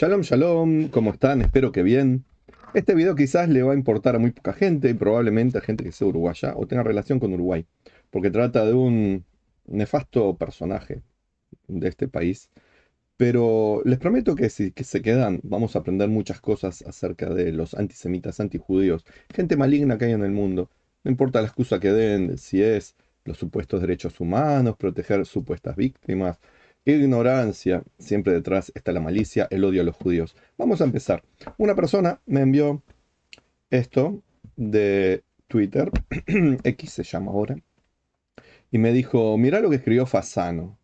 Shalom, shalom, ¿cómo están? Espero que bien. Este video quizás le va a importar a muy poca gente y probablemente a gente que sea uruguaya o tenga relación con Uruguay, porque trata de un nefasto personaje de este país. Pero les prometo que si que se quedan, vamos a aprender muchas cosas acerca de los antisemitas, antijudíos, gente maligna que hay en el mundo. No importa la excusa que den, si es los supuestos derechos humanos, proteger supuestas víctimas, ignorancia, siempre detrás está la malicia, el odio a los judíos. Vamos a empezar. Una persona me envió esto de Twitter, X se llama ahora, y me dijo, mirá lo que escribió Fasano.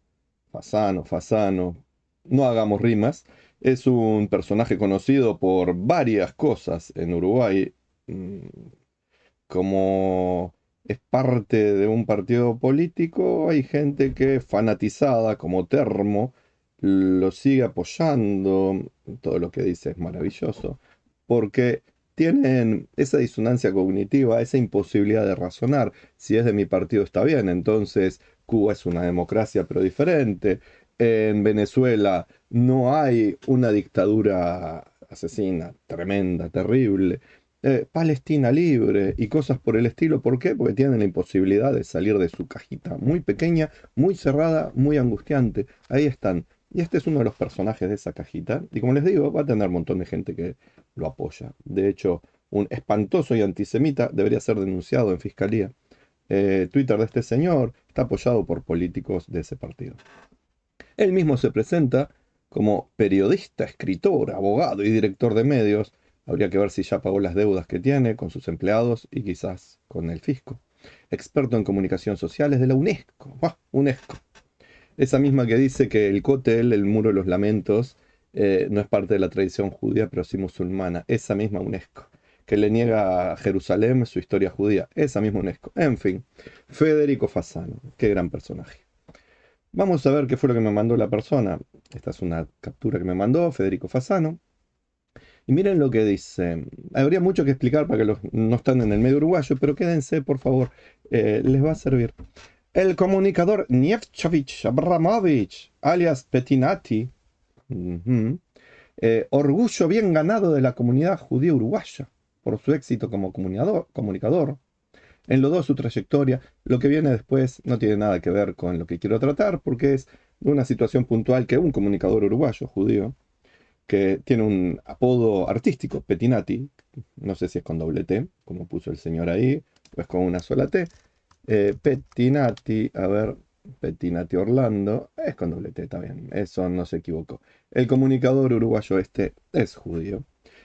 Fasano, no hagamos rimas, es un personaje conocido por varias cosas en Uruguay, mm, como es parte de un partido político, hay gente que fanatizada como Termo lo sigue apoyando, todo lo que dice es maravilloso, porque tienen esa disonancia cognitiva, esa imposibilidad de razonar. Si es de mi partido está bien, entonces Cuba es una democracia pero diferente. En Venezuela no hay una dictadura asesina, tremenda, terrible. Palestina libre y cosas por el estilo. ¿Por qué? Porque tienen la imposibilidad de salir de su cajita muy pequeña, muy cerrada, muy angustiante. Ahí están. Y este es uno de los personajes de esa cajita. Y como les digo, va a tener un montón de gente que lo apoya. De hecho, un espantoso y antisemita debería ser denunciado en fiscalía. Twitter de este señor está apoyado por políticos de ese partido. Él mismo se presenta como periodista, escritor, abogado y director de medios. Habría que ver si ya pagó las deudas que tiene con sus empleados y quizás con el fisco. Experto en comunicación sociales de la UNESCO. ¡Buah! UNESCO. Esa misma que dice que el Kotel, el Muro de los Lamentos, no es parte de la tradición judía, pero sí musulmana. Esa misma UNESCO. Que le niega a Jerusalén su historia judía. Esa misma UNESCO. En fin, Federico Fasano. Qué gran personaje. Vamos a ver qué fue lo que me mandó la persona. Esta es una captura que me mandó Federico Fasano. Y miren lo que dice. Habría mucho que explicar para que los no están en el medio uruguayo, pero quédense, por favor. Les va a servir. El comunicador Nievchovich Abramovich, alias Petinati, ujú, orgullo bien ganado de la comunidad judía uruguaya por su éxito como comunicador. Enlodó su trayectoria. Lo que viene después no tiene nada que ver con lo que quiero tratar, porque es de una situación puntual que un comunicador uruguayo, judío, que tiene un apodo artístico, Petinati, no sé si es con doble T, como puso el señor ahí, o es con una sola T. Petinati, a ver, Petinati Orlando, es con doble T, está bien, eso no se equivocó. El comunicador uruguayo este es judío.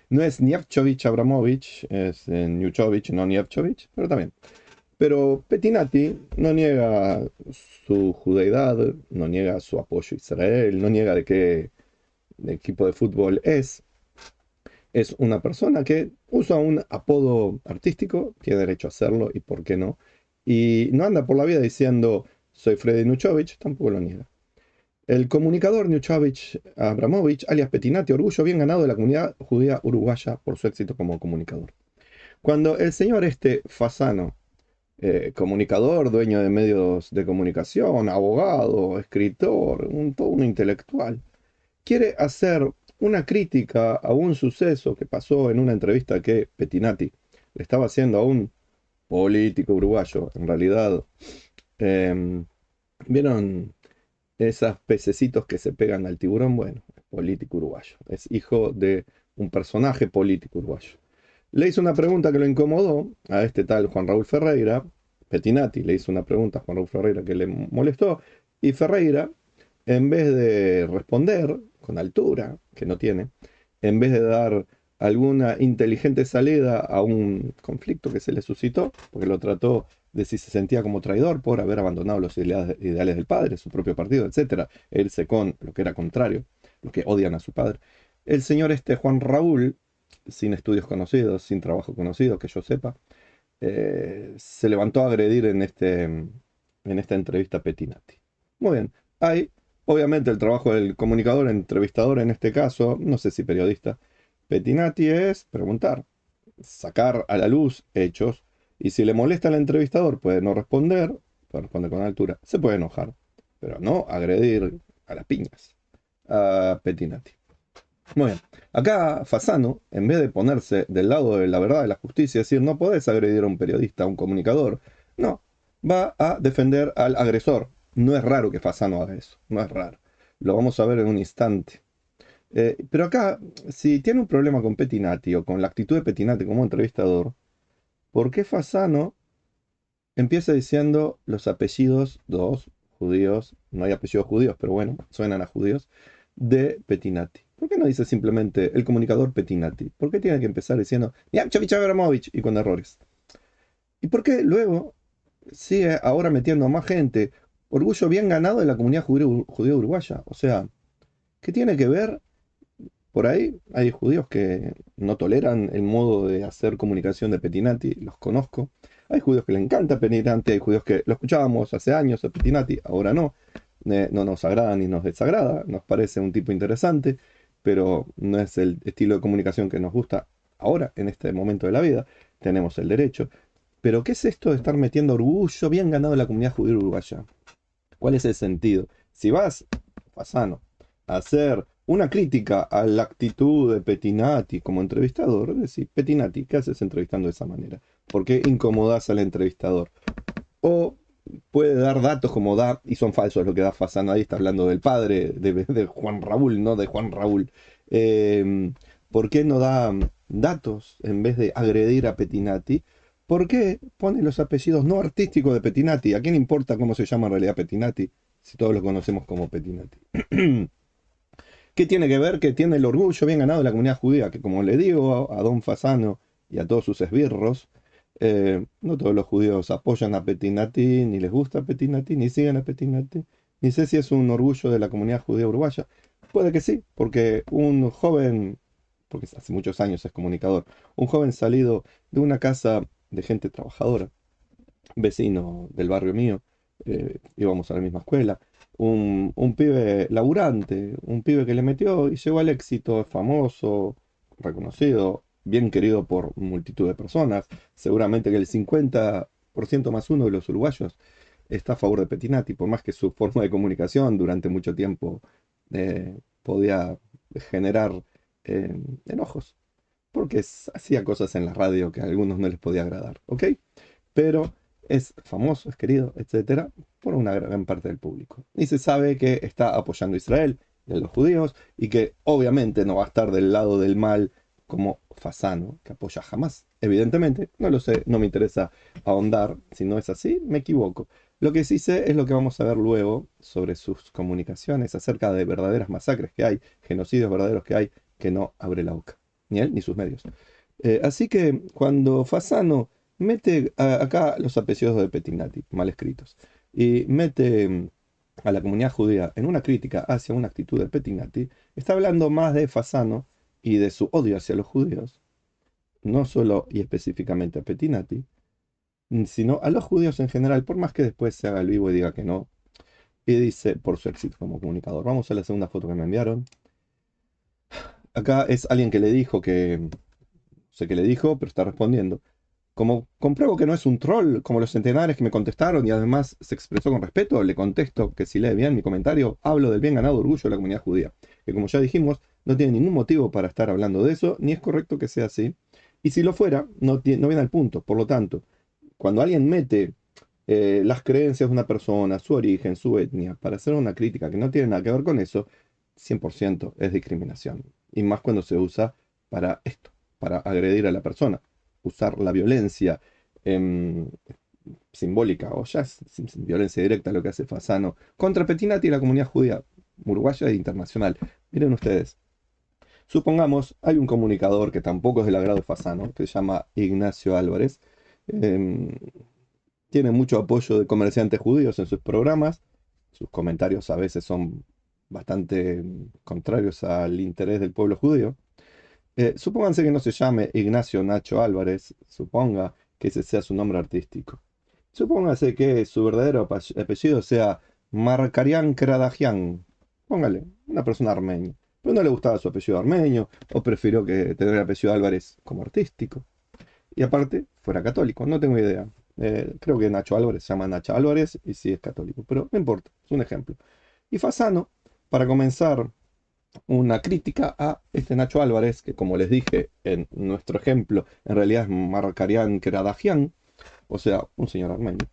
No es Nievchovich Abramovich, es Niuchovich, no Nievchovich, pero también. Pero Petinati no niega su judeidad, no niega su apoyo a Israel, no niega de qué equipo de fútbol es. Es una persona que usa un apodo artístico, tiene derecho a hacerlo y por qué no. Y no anda por la vida diciendo soy Freddy Nuchovich, tampoco lo niega. El comunicador Nuchovich Abramovich, alias Petinati, orgullo bien ganado de la comunidad judía uruguaya por su éxito como comunicador. Cuando el señor este Fasano, comunicador, dueño de medios de comunicación, abogado, escritor, todo un intelectual, quiere hacer una crítica a un suceso que pasó en una entrevista que Petinati le estaba haciendo a un político uruguayo. En realidad, eh, ¿vieron esos pececitos que se pegan al tiburón? Bueno, es político uruguayo. Es hijo de un personaje político uruguayo. Le hizo una pregunta que lo incomodó a este tal Juan Raúl Ferreira. Petinati le hizo una pregunta a Juan Raúl Ferreira que le molestó. Y Ferreira, en vez de responder con altura, que no tiene, en vez de dar alguna inteligente salida a un conflicto que se le suscitó, porque lo trató de si se sentía como traidor por haber abandonado los ideales del padre, su propio partido, etcétera, e irse con lo que era contrario, los que odian a su padre. El señor este Juan Raúl, sin estudios conocidos, sin trabajo conocido, que yo sepa, se levantó a agredir en esta entrevista a Petinati. Muy bien, hay obviamente el trabajo del comunicador, entrevistador en este caso, no sé si periodista. Petinati es preguntar, sacar a la luz hechos, y si le molesta al entrevistador puede responder con altura, se puede enojar, pero no agredir a las piñas a Petinati. Muy bien. Acá Fasano, en vez de ponerse del lado de la verdad, de la justicia, es decir, no podés agredir a un periodista, a un comunicador, no, va a defender al agresor. No es raro que Fasano haga eso, no es raro. Lo vamos a ver en un instante. Pero acá, si tiene un problema con Pettinati o con la actitud de Pettinati como entrevistador, ¿por qué Fasano empieza diciendo los apellidos, dos judíos, no hay apellidos judíos, pero bueno, suenan a judíos, de Pettinati? ¿Por qué no dice simplemente el comunicador Pettinati? ¿Por qué tiene que empezar diciendo Yamchovich Abramovich y con errores? ¿Y por qué luego sigue ahora metiendo a más gente? Orgullo bien ganado de la comunidad judía uruguaya. O sea, ¿qué tiene que ver? Por ahí hay judíos que no toleran el modo de hacer comunicación de Pettinati, los conozco. Hay judíos que le encanta Pettinati, hay judíos que lo escuchábamos hace años a Pettinati, ahora no. No nos agrada ni nos desagrada, nos parece un tipo interesante, pero no es el estilo de comunicación que nos gusta ahora, en este momento de la vida. Tenemos el derecho. Pero ¿qué es esto de estar metiendo orgullo bien ganado en la comunidad judía uruguaya? ¿Cuál es el sentido? Si vas, Fasano, a hacer una crítica a la actitud de Pettinati como entrevistador, decís, Pettinati, ¿qué haces entrevistando de esa manera? ¿Por qué incomodás al entrevistador? O puede dar datos como da, y son falsos lo que da Fasano, ahí está hablando del padre de Juan Raúl, no de Juan Raúl. Eh, ¿Por qué no da datos en vez de agredir a Pettinati? ¿Por qué pone los apellidos no artísticos de Pettinati? ¿A quién importa cómo se llama en realidad Pettinati si todos lo conocemos como Pettinati? ¿Qué tiene que ver? Que tiene el orgullo bien ganado de la comunidad judía, que como le digo a don Fasano y a todos sus esbirros, no todos los judíos apoyan a Pettinati, ni les gusta Pettinati, ni siguen a Pettinati, ni sé si es un orgullo de la comunidad judía uruguaya. Puede que sí, porque un joven, porque hace muchos años es comunicador, un joven salido de una casa de gente trabajadora, vecino del barrio mío, íbamos a la misma escuela, un pibe laburante, un pibe que le metió y llegó al éxito, es famoso, reconocido, bien querido por multitud de personas, seguramente que el 50% más uno de los uruguayos está a favor de Pettinati, por más que su forma de comunicación durante mucho tiempo podía generar enojos, porque hacía cosas en la radio que a algunos no les podía agradar, ¿ok? Pero es famoso, es querido, etcétera, por una gran parte del público. Y se sabe que está apoyando a Israel y a los judíos y que obviamente no va a estar del lado del mal como Fasano, que apoya jamás. Evidentemente, no lo sé, no me interesa ahondar. Si no es así, me equivoco. Lo que sí sé es lo que vamos a ver luego sobre sus comunicaciones acerca de verdaderas masacres que hay, genocidios verdaderos que hay, que no abre la boca, ni él ni sus medios. Así que cuando Fasano mete acá los apellidos de Pettinati, mal escritos, y mete a la comunidad judía en una crítica hacia una actitud de Pettinati, está hablando más de Fasano y de su odio hacia los judíos, no solo y específicamente a Pettinati, sino a los judíos en general, por más que después se haga el vivo y diga que no, y dice por su éxito como comunicador. Vamos a la segunda foto que me enviaron. Acá es alguien que le dijo que, no sé qué le dijo, pero está respondiendo. Como compruebo que no es un troll como los centenares que me contestaron y además se expresó con respeto, le contesto que si lee bien mi comentario, hablo del bien ganado orgullo de la comunidad judía, que como ya dijimos, no tiene ningún motivo para estar hablando de eso, ni es correcto que sea así. Y si lo fuera, no viene al punto. Por lo tanto, cuando alguien mete las creencias de una persona, su origen, su etnia, para hacer una crítica que no tiene nada que ver con eso, 100% es discriminación. Y más cuando se usa para esto, para agredir a la persona. Usar la violencia em, simbólica, o ya es violencia directa lo que hace Fasano, contra Pettinati y la comunidad judía uruguaya e internacional. Miren ustedes, supongamos, hay un comunicador que tampoco es del agrado de Fasano, que se llama Ignacio Álvarez. em, Tiene mucho apoyo de comerciantes judíos en sus programas. Sus comentarios a veces son bastante contrarios al interés del pueblo judío. Supónganse que no se llame Ignacio Nacho Álvarez, suponga que ese sea su nombre artístico. Supóngase que su verdadero apellido sea Markarian Kradajian. Póngale, una persona armenia. Pero no le gustaba su apellido armenio, o prefirió que tener el apellido Álvarez como artístico. Y aparte, fuera católico, no tengo idea. Creo que Nacho Álvarez se llama Nacho Álvarez y sí es católico, pero no importa, es un ejemplo. Y Fasano, para comenzar una crítica a este Nacho Álvarez, que como les dije en nuestro ejemplo, en realidad es Markarian Keradagian, o sea, un señor armenio.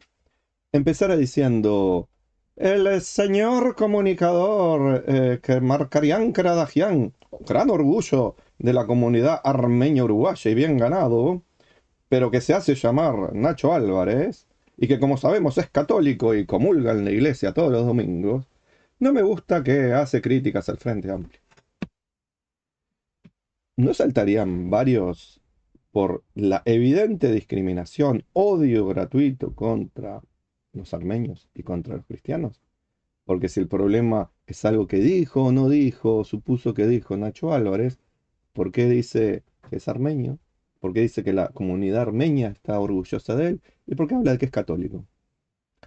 Empezara diciendo, el señor comunicador que Markarian Keradagian, gran orgullo de la comunidad armenia uruguaya y bien ganado, pero que se hace llamar Nacho Álvarez, y que como sabemos es católico y comulga en la iglesia todos los domingos, no me gusta que hace críticas al Frente Amplio. ¿No saltarían varios por la evidente discriminación, odio gratuito contra los armenios y contra los cristianos? Porque si el problema es algo que dijo o no dijo, supuso que dijo Nacho Álvarez, ¿por qué dice que es armenio? ¿Por qué dice que la comunidad armenia está orgullosa de él? ¿Y por qué habla de que es católico?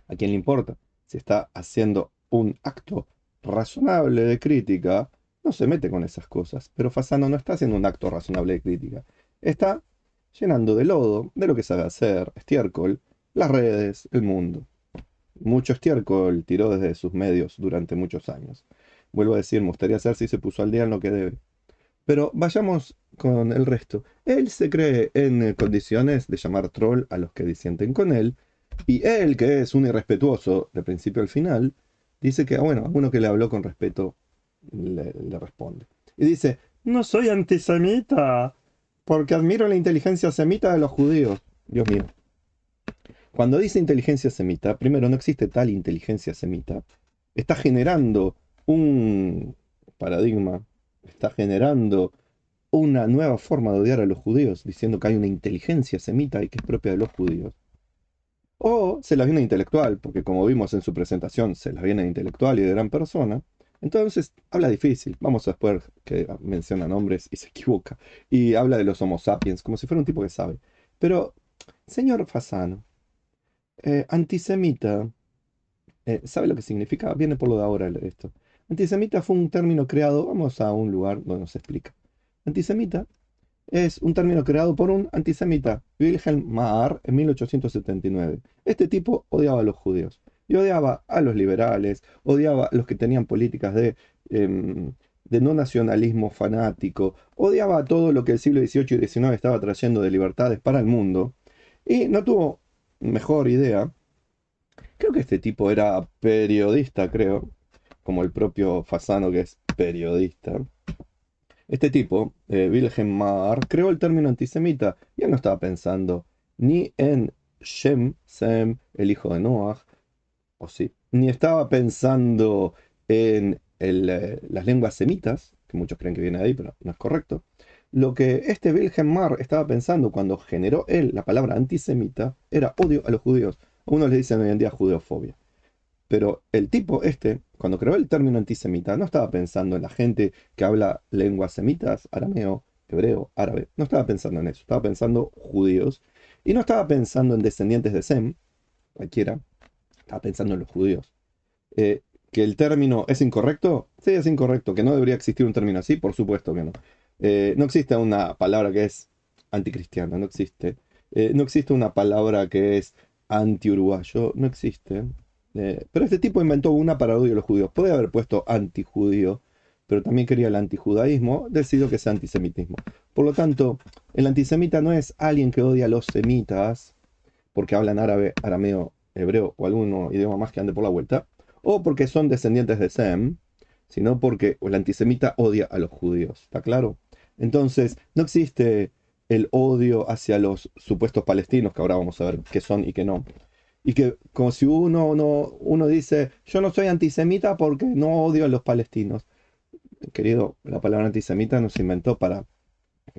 ¿A quién le importa? Si está haciendo un acto razonable de crítica, no se mete con esas cosas. Pero Fasano no está haciendo un acto razonable de crítica. Está llenando de lodo, de lo que sabe hacer, estiércol, las redes, el mundo. Mucho estiércol tiró desde sus medios durante muchos años. Vuelvo a decir, me gustaría saber si se puso al día en lo que debe. Pero vayamos con el resto. Él se cree en condiciones de llamar troll a los que disienten con él, y él, que es un irrespetuoso de principio al final, dice que, bueno, a uno que le habló con respeto le responde. Y dice, no soy antisemita, porque admiro la inteligencia semita de los judíos. Dios mío. Cuando dice inteligencia semita, primero, no existe tal inteligencia semita. Está generando un paradigma, está generando una nueva forma de odiar a los judíos, diciendo que hay una inteligencia semita y que es propia de los judíos. O se las viene intelectual, porque como vimos en su presentación, se las viene intelectual y de gran persona. Entonces habla difícil. Vamos a después que menciona nombres y se equivoca. Y habla de los Homo sapiens, como si fuera un tipo que sabe. Pero, señor Fasano, antisemita, ¿sabe lo que significa? Viene por lo de ahora esto. Antisemita fue un término creado, vamos a un lugar donde nos explica. Antisemita es un término creado por un antisemita, Wilhelm Marr, en 1879. Este tipo odiaba a los judíos y odiaba a los liberales, odiaba a los que tenían políticas de no nacionalismo fanático, odiaba a todo lo que el siglo XVIII y XIX estaba trayendo de libertades para el mundo y no tuvo mejor idea. Creo que este tipo era periodista, creo, como el propio Fasano que es periodista. Este tipo, Wilhelm Marr, creó el término antisemita y él no estaba pensando ni en Shem, Sem, el hijo de Noah, o sí, ni estaba pensando en las lenguas semitas, que muchos creen que viene de ahí, pero no es correcto. Lo que este Wilhelm Marr estaba pensando cuando generó él la palabra antisemita era odio a los judíos. A unos le dicen hoy en día judeofobia. Pero el tipo este, cuando creó el término antisemita, no estaba pensando en la gente que habla lenguas semitas, arameo, hebreo, árabe. No estaba pensando en eso. Estaba pensando judíos. Y no estaba pensando en descendientes de Sem, cualquiera. Estaba pensando en los judíos. Eh, ¿Que el término es incorrecto? Sí, es incorrecto. ¿Que no debería existir un término así? Por supuesto que no. No existe una palabra que es anticristiana. No existe. No existe una palabra que es anti-uruguayo. No existe. Pero este tipo inventó una para odio a los judíos. Podría haber puesto antijudío, pero también quería el antijudaísmo. Decidió que sea antisemitismo. Por lo tanto, el antisemita no es alguien que odia a los semitas porque hablan árabe, arameo, hebreo o algún idioma más que ande por la vuelta, o porque son descendientes de Sem, sino porque el antisemita odia a los judíos. ¿Está claro? Entonces, no existe el odio hacia los supuestos palestinos, que ahora vamos a ver qué son y qué no. Y que como si uno dice, yo no soy antisemita porque no odio a los palestinos. Querido, la palabra antisemita no se inventó para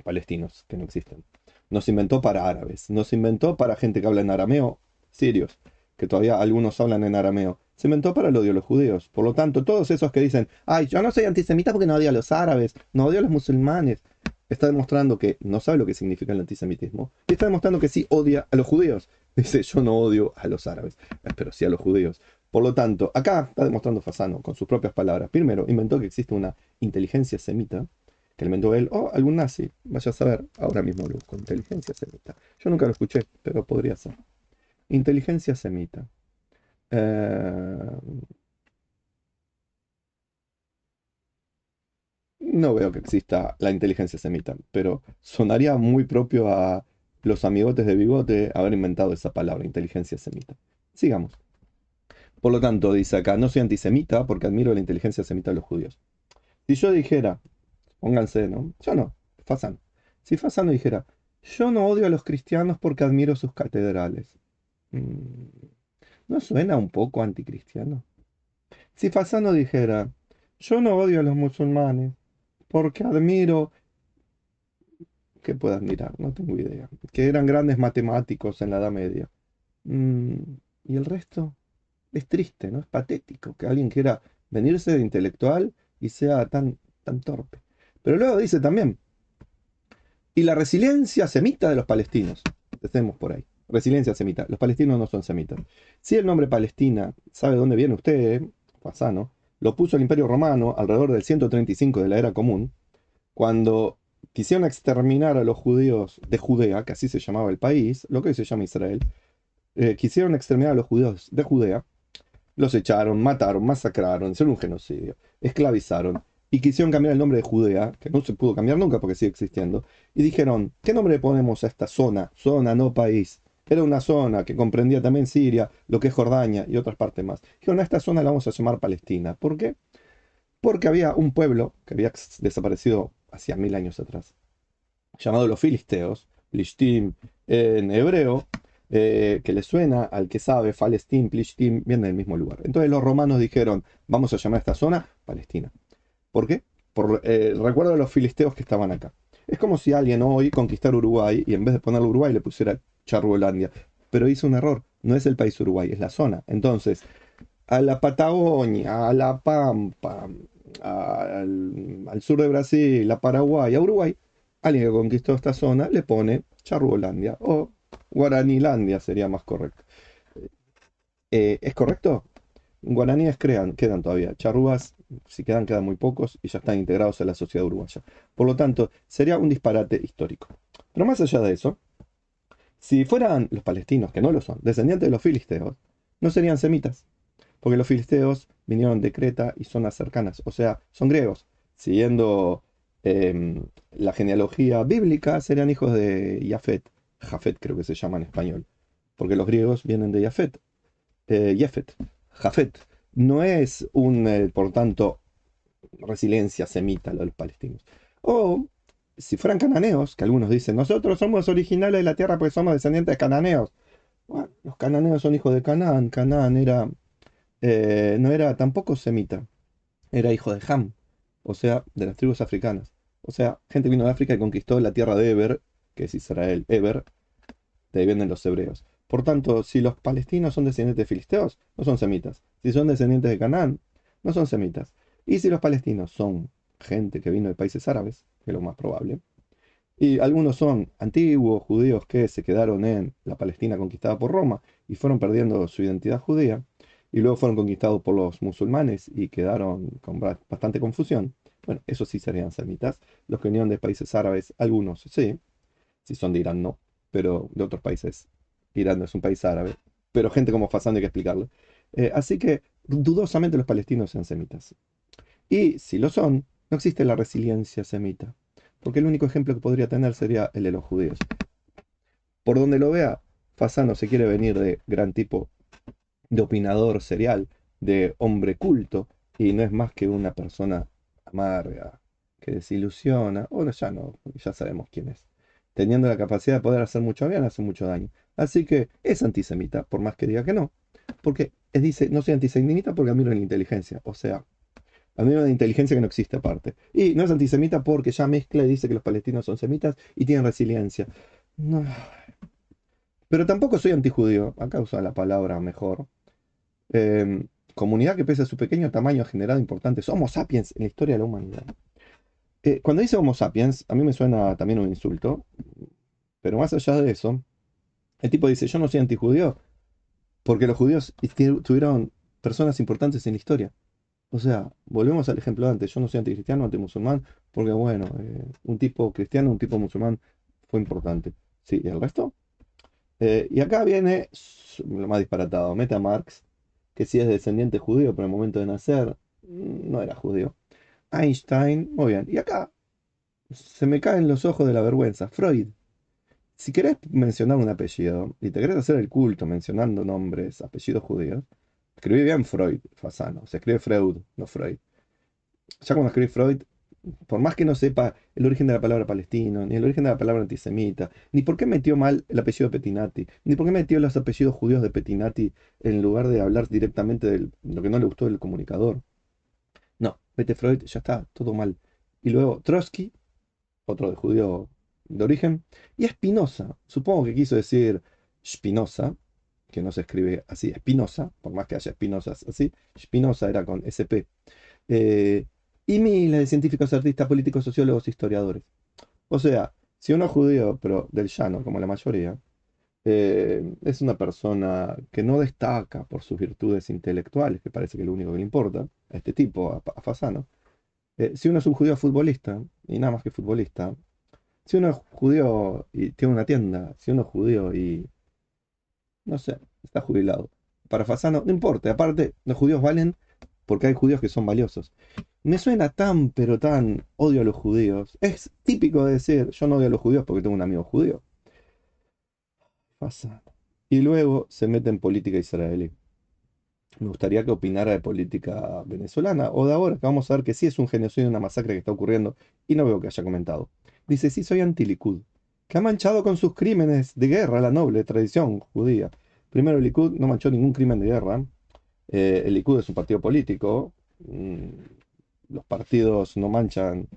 palestinos, que no existen. No se inventó para árabes, no se inventó para gente que habla en arameo, sirios, que todavía algunos hablan en arameo. Se inventó para el odio a los judíos. Por lo tanto, todos esos que dicen, ay, yo no soy antisemita porque no odio a los árabes, no odio a los musulmanes, está demostrando que no sabe lo que significa el antisemitismo y está demostrando que sí odia a los judíos. Dice, yo no odio a los árabes, pero sí a los judíos. Por lo tanto, acá está demostrando Fasano con sus propias palabras. Primero, inventó que existe una inteligencia semita, que inventó él, o algún nazi. Vaya a saber, ahora mismo lo busco. Inteligencia semita. Yo nunca lo escuché, pero podría ser. Inteligencia semita. Eh, No veo que exista la inteligencia semita, pero sonaría muy propio a los amigotes de bigote haber inventado esa palabra, inteligencia semita. Sigamos. Por lo tanto, dice acá, no soy antisemita porque admiro la inteligencia semita de los judíos. Si yo dijera, pónganse, ¿no? Yo no, Fasano. Si Fasano dijera, yo no odio a los cristianos porque admiro sus catedrales. Mm, ¿No suena un poco anticristiano? Si Fasano dijera, yo no odio a los musulmanes porque admiro, ¿qué puedo admirar? No tengo idea. Que eran grandes matemáticos en la Edad Media. Mm, ¿Y el resto? Es triste, ¿no? Es patético que alguien quiera venirse de intelectual y sea tan torpe. Pero luego dice también, y la resiliencia semita de los palestinos. Estemos por ahí. Resiliencia semita. Los palestinos no son semitas. Si el nombre Palestina, ¿sabe dónde viene usted? Fasano. Lo puso el Imperio Romano alrededor del 135 de la Era Común, cuando quisieron exterminar a los judíos de Judea, que así se llamaba el país, lo que hoy se llama Israel. Quisieron exterminar a los judíos de Judea, los echaron, mataron, masacraron, hicieron un genocidio, esclavizaron y quisieron cambiar el nombre de Judea, que no se pudo cambiar nunca porque sigue existiendo, y dijeron, ¿qué nombre le ponemos a esta zona? Zona, no país. Era una zona que comprendía también Siria, lo que es Jordania y otras partes más. Dijeron, a esta zona la vamos a llamar Palestina. ¿Por qué? Porque había un pueblo que había desaparecido hacía 1000 años atrás, llamado los filisteos, Plishtim en hebreo, que le suena al que sabe, Falestín, Plishtim, viene del mismo lugar. Entonces los romanos dijeron, vamos a llamar a esta zona Palestina. ¿Por qué? Por recuerdo de los filisteos que estaban acá. Es como si alguien hoy conquistara Uruguay y en vez de ponerle Uruguay le pusiera Charruolandia. Pero hizo un error, no es el país Uruguay, es la zona. Entonces, a la Patagonia, a la Pampa, al sur de Brasil, a Paraguay, a Uruguay, alguien que conquistó esta zona le pone Charruolandia o Guaranilandia sería más correcto. ¿Es correcto? Guaraníes quedan todavía. Charrúas, si quedan, quedan muy pocos y ya están integrados en la sociedad uruguaya. Por lo tanto, sería un disparate histórico. Pero más allá de eso, si fueran los palestinos, que no lo son, descendientes de los filisteos, no serían semitas, porque los filisteos vinieron de Creta y zonas cercanas, o sea, son griegos. Siguiendo la genealogía bíblica, serían hijos de Jafet. Jafet creo que se llama en español, porque los griegos vienen de Jafet. Jefet, Jafet. No es por tanto, resiliencia semita lo de los palestinos. O si fueran cananeos, que algunos dicen, nosotros somos originales de la tierra porque somos descendientes de cananeos. Bueno, los cananeos son hijos de Canaán. Canaán no era tampoco semita, era hijo de Ham, o sea, de las tribus africanas. O sea, gente vino de África y conquistó la tierra de Eber, que es Israel. Eber, de ahí vienen los hebreos. Por tanto, si los palestinos son descendientes de filisteos, no son semitas. Si son descendientes de Canaán, no son semitas. Y si los palestinos son gente que vino de países árabes, que es lo más probable, y algunos son antiguos judíos que se quedaron en la Palestina conquistada por Roma y fueron perdiendo su identidad judía, y luego fueron conquistados por los musulmanes y quedaron con bastante confusión. Bueno, esos sí serían semitas. Los que vinieron de países árabes, algunos sí, si son de Irán no, pero de otros países. Irán no es un país árabe, pero gente como Fasano hay que explicarlo. Así que dudosamente los palestinos sean semitas. Y si lo son, no existe la resiliencia semita, porque el único ejemplo que podría tener sería el de los judíos. Por donde lo vea, Fasano se quiere venir de gran tipo de opinador serial, de hombre culto, y no es más que una persona amarga, que desilusiona, o no, ya no, ya sabemos quién es, teniendo la capacidad de poder hacer mucho bien, hace mucho daño. Así que es antisemita, por más que diga que no, porque dice, no soy antisemita porque admiro la inteligencia, o sea, admiro la inteligencia que no existe aparte. Y no es antisemita porque ya mezcla y dice que los palestinos son semitas y tienen resiliencia. No. Pero tampoco soy antijudío, acá usa la palabra mejor. Comunidad que pese a su pequeño tamaño ha generado importantes Homo sapiens en la historia de la humanidad. Cuando dice Homo sapiens, a mí me suena también un insulto, pero más allá de eso, el tipo dice, yo no soy antijudío porque los judíos tuvieron personas importantes en la historia. O sea, volvemos al ejemplo de antes, yo no soy anticristiano, antimusulmán, porque bueno, un tipo cristiano, un tipo musulmán fue importante. Sí, ¿y el resto? Y acá viene lo más disparatado, Marx, que sí es descendiente judío, pero en el momento de nacer no era judío. Einstein, muy bien. Y acá se me caen los ojos de la vergüenza. Freud. Si querés mencionar un apellido y te querés hacer el culto mencionando nombres, apellidos judíos, escribí bien Freud, Fasano. Se escribe Freud, no Freud. Ya cuando escribí Freud, por más que no sepa el origen de la palabra palestino, ni el origen de la palabra antisemita, ni por qué metió mal el apellido de Petinati, ni por qué metió los apellidos judíos de Petinati en lugar de hablar directamente de lo que no le gustó del comunicador. No, mete Freud, ya está, todo mal. Y luego Trotsky, otro de judío de origen, y Spinoza. Supongo que quiso decir Spinoza, que no se escribe así, Spinoza, por más que haya Spinozas así, Spinoza era con SP. eh, y miles de científicos, artistas, políticos, sociólogos, historiadores. O sea, si uno es judío, pero del llano, como la mayoría, es una persona que no destaca por sus virtudes intelectuales, que parece que es lo único que le importa, a este tipo, a Fasano. Si uno es un judío futbolista, y nada más que futbolista, si uno es judío y tiene una tienda, si uno es judío y, no sé, está jubilado. Para Fasano, no importa, aparte, los judíos valen porque hay judíos que son valiosos. Me suena tan, pero tan odio a los judíos. Es típico de decir, yo no odio a los judíos porque tengo un amigo judío. Fasano. Y luego se mete en política israelí. Me gustaría que opinara de política venezolana o de ahora, que vamos a ver que sí es un genocidio, una masacre que está ocurriendo y no veo que haya comentado. Dice, sí, soy anti-Likud, que ha manchado con sus crímenes de guerra la noble tradición judía. Primero, el Likud no manchó ningún crimen de guerra. El Likud es un partido político. Los partidos no manchan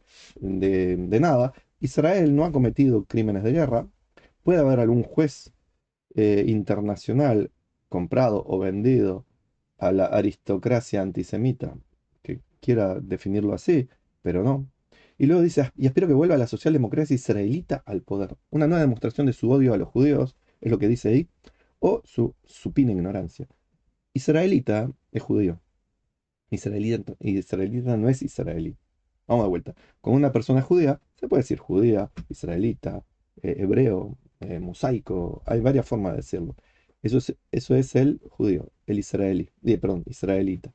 de nada. Israel no ha cometido crímenes de guerra. Puede haber algún juez internacional comprado o vendido a la aristocracia antisemita que quiera definirlo así, pero no. Y luego dice, y espero que vuelva la socialdemocracia israelita al poder. Una nueva demostración de su odio a los judíos, es lo que dice ahí, o su supina ignorancia. Israelita es judío. Israelita no es israelí. Vamos de vuelta. Con una persona judía, se puede decir judía, israelita, hebreo, mosaico, hay varias formas de decirlo. Eso es el judío, el israelí, perdón, israelita.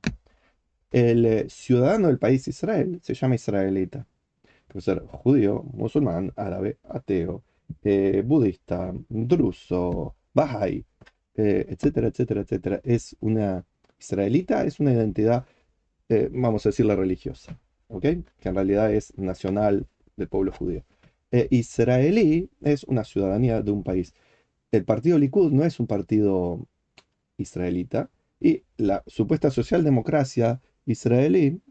El ciudadano del país Israel se llama israelita. Puede ser judío, musulmán, árabe, ateo, budista, druso, bahai, etcétera, etcétera, etcétera. Israelita es una identidad, vamos a decirla religiosa, ¿ok? Que en realidad es nacional del pueblo judío. Israelí es una ciudadanía de un país. El partido Likud no es un partido israelita y la supuesta socialdemocracia israelí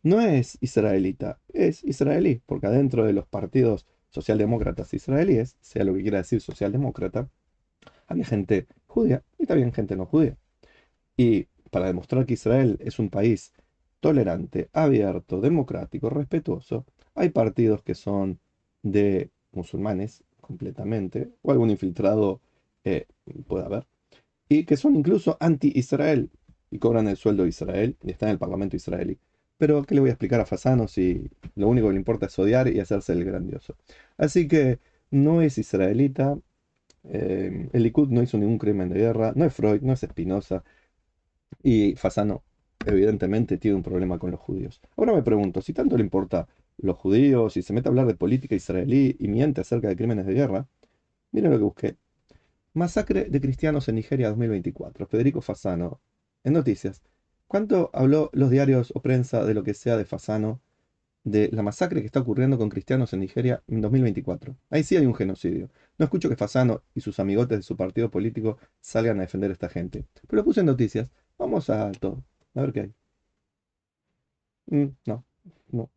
no es israelita, es israelí, porque adentro de los partidos socialdemócratas israelíes, sea lo que quiera decir socialdemócrata, había gente judía y también gente no judía. Y para demostrar que Israel es un país tolerante, abierto, democrático, respetuoso, hay partidos que son de musulmanes completamente, o algún infiltrado puede haber, y que son incluso anti-Israel y cobran el sueldo de Israel y están en el parlamento israelí. Pero, ¿qué le voy a explicar a Fasano si lo único que le importa es odiar y hacerse el grandioso? Así que no es israelita, el Likud no hizo ningún crimen de guerra, no es Freud, no es Spinoza, y Fasano, evidentemente, tiene un problema con los judíos. Ahora me pregunto, si tanto le importa los judíos y se mete a hablar de política israelí y miente acerca de crímenes de guerra, miren lo que busqué. Masacre de cristianos en Nigeria 2024. Federico Fasano. En noticias. ¿Cuánto habló los diarios o prensa de lo que sea de Fasano, de la masacre que está ocurriendo con cristianos en Nigeria en 2024? Ahí sí hay un genocidio. No escucho que Fasano y sus amigotes de su partido político salgan a defender a esta gente. Pero lo puse en noticias. Vamos a todo. A ver qué hay. No, no,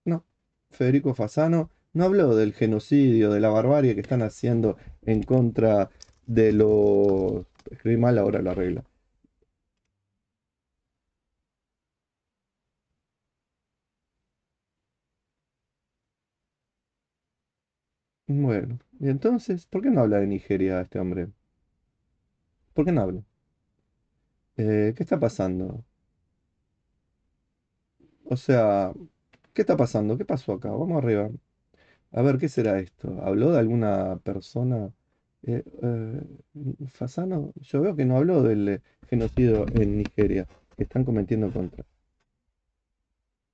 no. Federico Fasano no habló del genocidio, de la barbarie que están haciendo en contra de los... Escribí mal ahora la regla. Bueno, y entonces, ¿por qué no habla de Nigeria este hombre? ¿Por qué no habla? ¿Qué está pasando? O sea, ¿qué está pasando? ¿Qué pasó acá? Vamos arriba. A ver, ¿qué será esto? ¿Habló de alguna persona? Fasano, yo veo que no habló del genocidio en Nigeria que están cometiendo contra.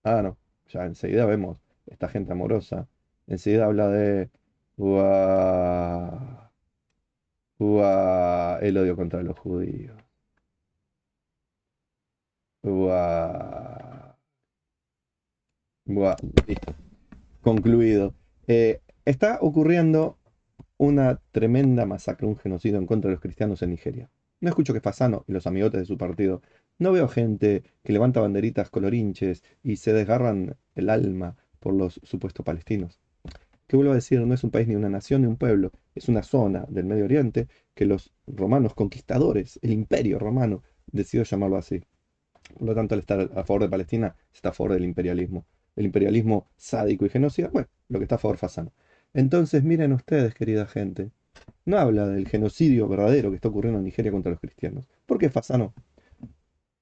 Ah, no, ya enseguida vemos esta gente amorosa. Enseguida habla de "Uah, el odio contra los judíos. Uah, buah". Listo, concluido. Está ocurriendo una tremenda masacre, un genocidio en contra de los cristianos en Nigeria. No escucho que Fasano y los amigotes de su partido. No veo gente que levanta banderitas colorinches y se desgarran el alma por los supuestos palestinos. Que vuelvo a decir, no es un país ni una nación ni un pueblo, es una zona del Medio Oriente que los romanos conquistadores, el imperio romano, decidió llamarlo así. Por lo tanto, al estar a favor de Palestina, está a favor del imperialismo. El imperialismo sádico y genocida, bueno, lo que está a favor Fasano. Entonces, miren ustedes, querida gente, no habla del genocidio verdadero que está ocurriendo en Nigeria contra los cristianos. ¿Por qué Fasano?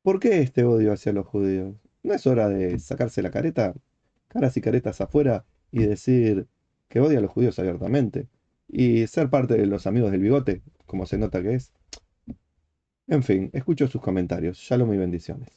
¿Por qué este odio hacia los judíos? ¿No es hora de sacarse la careta, caras y caretas afuera, y decir que odia a los judíos abiertamente? Y ser parte de los amigos del bigote, como se nota que es. En fin, escucho sus comentarios. Shalom y bendiciones.